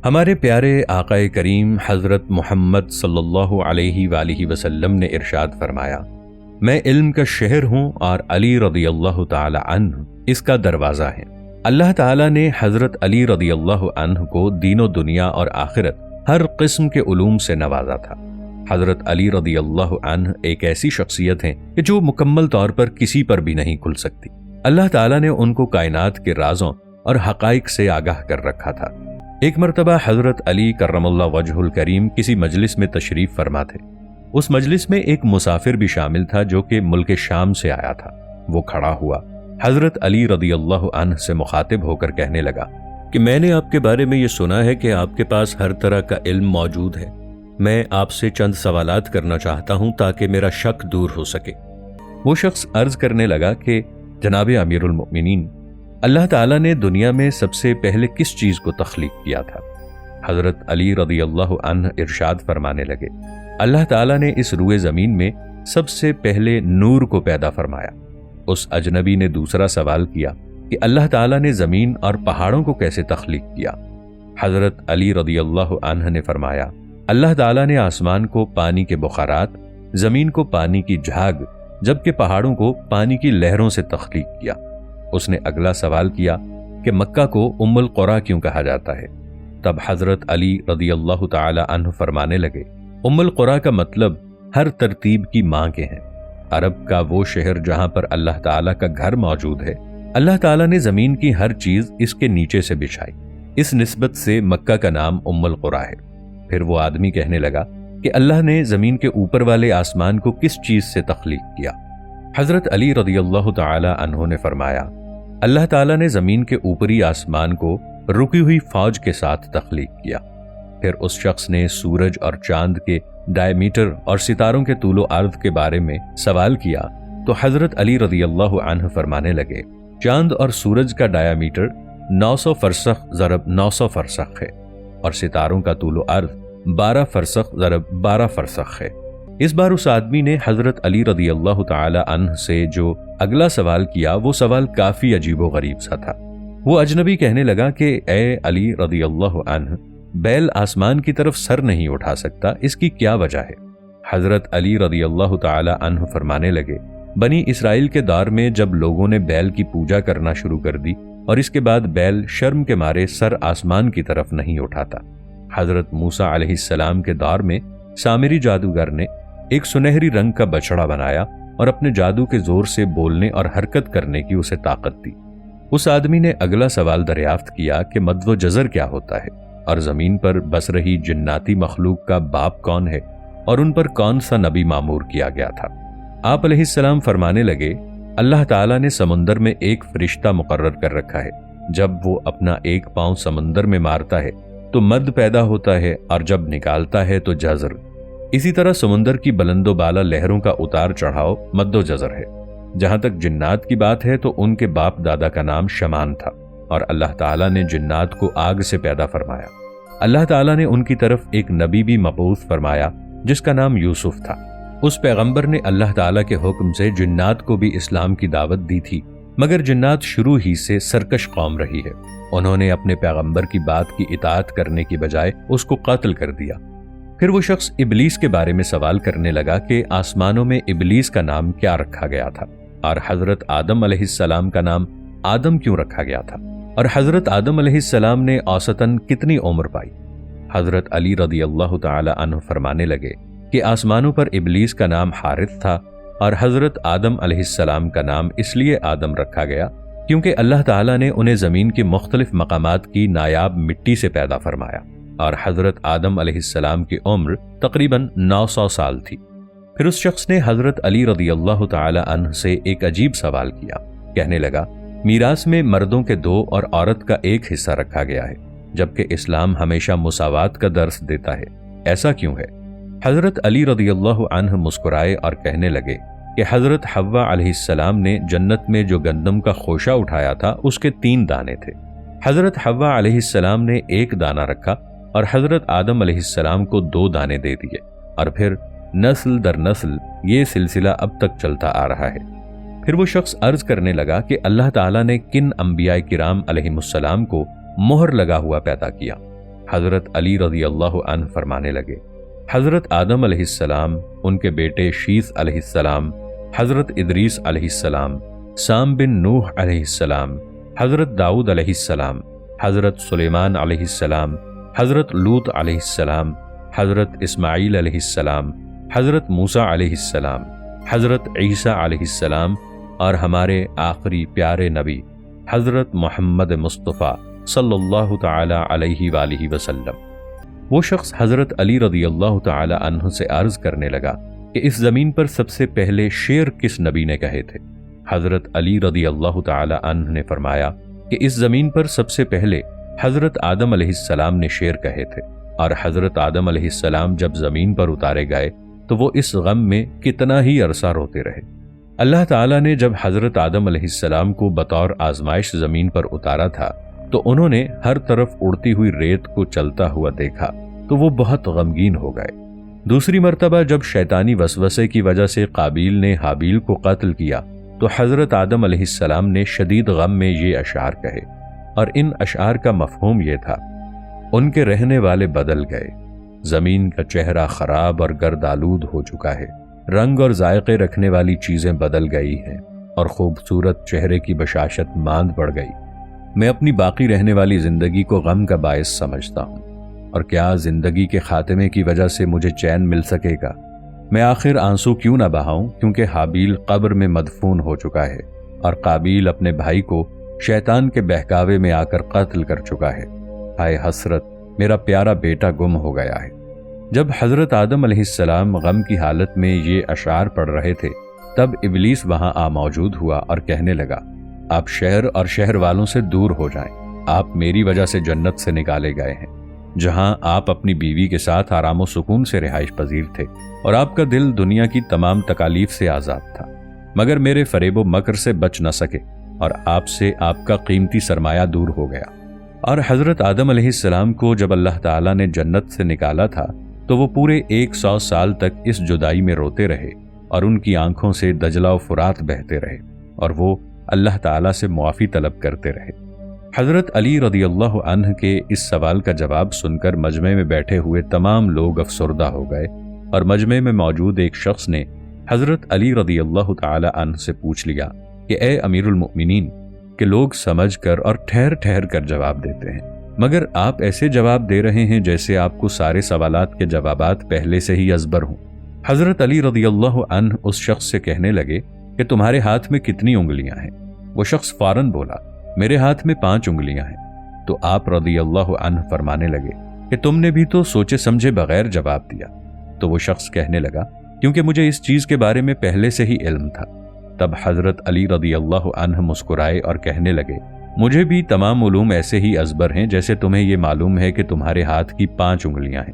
ہمارے پیارے آقا کریم حضرت محمد صلی اللہ علیہ وآلہ وسلم نے ارشاد فرمایا، میں علم کا شہر ہوں اور علی رضی اللہ تعالی عنہ اس کا دروازہ ہے۔ اللہ تعالیٰ نے حضرت علی رضی اللہ عنہ کو دین و دنیا اور آخرت ہر قسم کے علوم سے نوازا تھا۔ حضرت علی رضی اللہ عنہ ایک ایسی شخصیت ہیں کہ جو مکمل طور پر کسی پر بھی نہیں کھل سکتی۔ اللہ تعالیٰ نے ان کو کائنات کے رازوں اور حقائق سے آگاہ کر رکھا تھا۔ ایک مرتبہ حضرت علی کرم اللہ وجہ الکریم کسی مجلس میں تشریف فرما تھے۔ اس مجلس میں ایک مسافر بھی شامل تھا جو کہ ملک شام سے آیا تھا۔ وہ کھڑا ہوا، حضرت علی رضی اللہ عنہ سے مخاطب ہو کر کہنے لگا کہ میں نے آپ کے بارے میں یہ سنا ہے کہ آپ کے پاس ہر طرح کا علم موجود ہے۔ میں آپ سے چند سوالات کرنا چاہتا ہوں تاکہ میرا شک دور ہو سکے۔ وہ شخص عرض کرنے لگا کہ جناب امیر المؤمنین، اللہ تعالیٰ نے دنیا میں سب سے پہلے کس چیز کو تخلیق کیا تھا؟ حضرت علی رضی اللہ عنہ ارشاد فرمانے لگے، اللہ تعالیٰ نے اس روئے زمین میں سب سے پہلے نور کو پیدا فرمایا۔ اس اجنبی نے دوسرا سوال کیا کہ اللہ تعالیٰ نے زمین اور پہاڑوں کو کیسے تخلیق کیا؟ حضرت علی رضی اللہ عنہ نے فرمایا، اللہ تعالیٰ نے آسمان کو پانی کے بخارات، زمین کو پانی کی جھاگ، جبکہ پہاڑوں کو پانی کی لہروں سے تخلیق کیا۔ اس نے اگلا سوال کیا کہ مکہ کو ام القریٰ کیوں کہا جاتا ہے؟ تب حضرت علی رضی اللہ تعالی عنہ فرمانے لگے، ام القریٰ کا مطلب ہر ترتیب کی ماں کے ہیں۔ عرب کا وہ شہر جہاں پر اللہ تعالیٰ کا گھر موجود ہے، اللہ تعالیٰ نے زمین کی ہر چیز اس کے نیچے سے بچھائی، اس نسبت سے مکہ کا نام ام القریٰ ہے۔ پھر وہ آدمی کہنے لگا کہ اللہ نے زمین کے اوپر والے آسمان کو کس چیز سے تخلیق کیا؟ حضرت علی رضی اللہ تعالی عنہ نے فرمایا، اللہ تعالیٰ نے زمین کے اوپری آسمان کو رکی ہوئی فوج کے ساتھ تخلیق کیا۔ پھر اس شخص نے سورج اور چاند کے ڈائی میٹر اور ستاروں کے طول و عرض کے بارے میں سوال کیا تو حضرت علی رضی اللہ عنہ فرمانے لگے، چاند اور سورج کا ڈائی میٹر 900 فرسخ ضرب 900 فرسخ ہے اور ستاروں کا طول و عرض 12 فرسخ ضرب 12 فرسخ ہے۔ اس بار اس آدمی نے حضرت علی رضی اللہ تعالی عنہ سے جو اگلا سوال کیا وہ سوال کافی عجیب و غریب سا تھا۔ وہ اجنبی کہنے لگا کہ اے علی رضی اللہ عنہ، بیل آسمان کی طرف سر نہیں اٹھا سکتا، اس کی کیا وجہ ہے؟ حضرت علی رضی اللہ تعالی عنہ فرمانے لگے، بنی اسرائیل کے دور میں جب لوگوں نے بیل کی پوجا کرنا شروع کر دی اور اس کے بعد بیل شرم کے مارے سر آسمان کی طرف نہیں اٹھاتا۔ حضرت موسیٰ علیہ السلام کے دور میں سامری جادوگر نے ایک سنہری رنگ کا بچڑا بنایا اور اپنے جادو کے زور سے بولنے اور حرکت کرنے کی اسے طاقت دی۔ اس آدمی نے اگلا سوال دریافت کیا کہ مد و جزر کیا ہوتا ہے اور زمین پر بس رہی جناتی مخلوق کا باپ کون ہے اور ان پر کون سا نبی مامور کیا گیا تھا؟ آپ علیہ السلام فرمانے لگے، اللہ تعالیٰ نے سمندر میں ایک فرشتہ مقرر کر رکھا ہے، جب وہ اپنا ایک پاؤں سمندر میں مارتا ہے تو مد پیدا ہوتا ہے اور جب نکالتا ہے تو جزر۔ اسی طرح سمندر کی بلند و بالا لہروں کا اتار چڑھاؤ مد و جزر ہے۔ جہاں تک جنات کی بات ہے تو ان کے باپ دادا کا نام شمان تھا اور اللہ تعالیٰ نے جنات کو آگ سے پیدا فرمایا۔ اللہ تعالیٰ نے ان کی طرف ایک نبی بھی مبعوث فرمایا جس کا نام یوسف تھا۔ اس پیغمبر نے اللہ تعالیٰ کے حکم سے جنات کو بھی اسلام کی دعوت دی تھی، مگر جنات شروع ہی سے سرکش قوم رہی ہے۔ انہوں نے اپنے پیغمبر کی بات کی اطاعت کرنے کی بجائے اس کو قتل کر دیا۔ پھر وہ شخص ابلیس کے بارے میں سوال کرنے لگا کہ آسمانوں میں ابلیس کا نام کیا رکھا گیا تھا اور حضرت آدم علیہ السلام کا نام آدم کیوں رکھا گیا تھا، اور حضرت آدم علیہ السلام نے اوسطاً کتنی عمر پائی؟ حضرت علی رضی اللہ تعالی عنہ فرمانے لگے کہ آسمانوں پر ابلیس کا نام حارث تھا اور حضرت آدم علیہ السلام کا نام اس لیے آدم رکھا گیا کیونکہ اللہ تعالیٰ نے انہیں زمین کے مختلف مقامات کی نایاب مٹی سے پیدا فرمایا اور حضرت آدم علیہ السلام کی عمر تقریباً 900 سال تھی۔ پھر اس شخص نے حضرت علی رضی اللہ تعالی عنہ سے ایک عجیب سوال کیا، کہنے لگا، میراث میں مردوں کے 2 اور عورت کا 1 حصہ رکھا گیا ہے جبکہ اسلام ہمیشہ مساوات کا درس دیتا ہے، ایسا کیوں ہے؟ حضرت علی رضی اللہ عنہ مسکرائے اور کہنے لگے کہ حضرت حوا علیہ السلام نے جنت میں جو گندم کا خوشہ اٹھایا تھا اس کے 3 دانے تھے۔ حضرت حوا علیہ السلام نے 1 دانہ رکھا اور حضرت آدم علیہ السلام کو 2 دانے دے دیے، اور پھر نسل در نسل یہ سلسلہ اب تک چلتا آ رہا ہے۔ پھر وہ شخص عرض کرنے لگا کہ اللہ تعالیٰ نے کن انبیاء کرام علیہم السلام کو مہر لگا ہوا پیدا کیا؟ حضرت علی رضی اللہ عنہ فرمانے لگے، حضرت آدم علیہ السلام، ان کے بیٹے شیث علیہ السلام، حضرت ادریس علیہ السلام، سام بن نوح علیہ السلام، حضرت داؤد علیہ السلام، حضرت سلیمان علیہ السلام، حضرت لوط علیہ السلام، حضرت اسماعیل علیہ السلام، حضرت موسیٰ علیہ السلام، حضرت عیسیٰ علیہ السلام، اور ہمارے آخری پیارے نبی حضرت محمد مصطفیٰ صلی اللہ تعالی علیہ وآلہ وسلم۔ وہ شخص حضرت علی رضی اللہ تعالی عنہ سے عرض کرنے لگا کہ اس زمین پر سب سے پہلے شعر کس نبی نے کہے تھے؟ حضرت علی رضی اللہ تعالی عنہ نے فرمایا کہ اس زمین پر سب سے پہلے حضرت آدم علیہ السلام نے شعر کہے تھے، اور حضرت آدم علیہ السلام جب زمین پر اتارے گئے تو وہ اس غم میں کتنا ہی عرصہ روتے رہے۔ اللہ تعالیٰ نے جب حضرت آدم علیہ السلام کو بطور آزمائش زمین پر اتارا تھا تو انہوں نے ہر طرف اڑتی ہوئی ریت کو چلتا ہوا دیکھا تو وہ بہت غمگین ہو گئے۔ دوسری مرتبہ جب شیطانی وسوسے کی وجہ سے قابیل نے حابیل کو قتل کیا تو حضرت آدم علیہ السلام نے شدید غم میں یہ اشعار کہے، اور ان اشعار کا مفہوم یہ تھا: ان کے رہنے والے بدل گئے، زمین کا چہرہ خراب اور گرد آلود ہو چکا ہے، رنگ اور ذائقے رکھنے والی چیزیں بدل گئی ہیں، اور خوبصورت چہرے کی بشاشت ماند پڑ گئی۔ میں اپنی باقی رہنے والی زندگی کو غم کا باعث سمجھتا ہوں، اور کیا زندگی کے خاتمے کی وجہ سے مجھے چین مل سکے گا؟ میں آخر آنسو کیوں نہ بہاؤں، کیونکہ حابیل قبر میں مدفون ہو چکا ہے، اور قابیل اپنے بھائی کو شیطان کے بہکاوے میں آ کر قتل کر چکا ہے۔ ہائے حسرت، میرا پیارا بیٹا گم ہو گیا ہے۔ جب حضرت آدم علیہ السلام غم کی حالت میں یہ اشعار پڑھ رہے تھے تب ابلیس وہاں آ موجود ہوا اور کہنے لگا، آپ شہر اور شہر والوں سے دور ہو جائیں، آپ میری وجہ سے جنت سے نکالے گئے ہیں، جہاں آپ اپنی بیوی کے ساتھ آرام و سکون سے رہائش پذیر تھے، اور آپ کا دل دنیا کی تمام تکالیف سے آزاد تھا، مگر میرے فریب و مکر سے بچ نہ سکے، اور آپ سے آپ کا قیمتی سرمایہ دور ہو گیا۔ اور حضرت آدم علیہ السلام کو جب اللہ تعالیٰ نے جنت سے نکالا تھا تو وہ پورے 100 سال تک اس جدائی میں روتے رہے، اور ان کی آنکھوں سے دجلہ و فرات بہتے رہے، اور وہ اللہ تعالیٰ سے معافی طلب کرتے رہے۔ حضرت علی رضی اللہ عنہ کے اس سوال کا جواب سن کر مجمع میں بیٹھے ہوئے تمام لوگ افسردہ ہو گئے، اور مجمع میں موجود ایک شخص نے حضرت علی رضی اللہ تعالی عنہ سے پوچھ لیا کہ اے امیر المؤمنین، کہ لوگ سمجھ کر اور ٹھہر ٹھہر کر جواب دیتے ہیں، مگر آپ ایسے جواب دے رہے ہیں جیسے آپ کو سارے سوالات کے جوابات پہلے سے ہی ازبر ہوں۔ حضرت علی رضی اللہ عنہ اس شخص سے کہنے لگے کہ تمہارے ہاتھ میں کتنی انگلیاں ہیں؟ وہ شخص فوراً بولا، میرے ہاتھ میں 5 انگلیاں ہیں۔ تو آپ رضی اللہ عنہ فرمانے لگے کہ تم نے بھی تو سوچے سمجھے بغیر جواب دیا۔ تو وہ شخص کہنے لگا، کیونکہ مجھے اس چیز کے بارے میں پہلے سے ہی علم تھا۔ تب حضرت علی رضی اللہ عنہ مسکرائے اور کہنے لگے، مجھے بھی تمام علوم ایسے ہی ازبر ہیں جیسے تمہیں یہ معلوم ہے کہ تمہارے ہاتھ کی 5 انگلیاں ہیں۔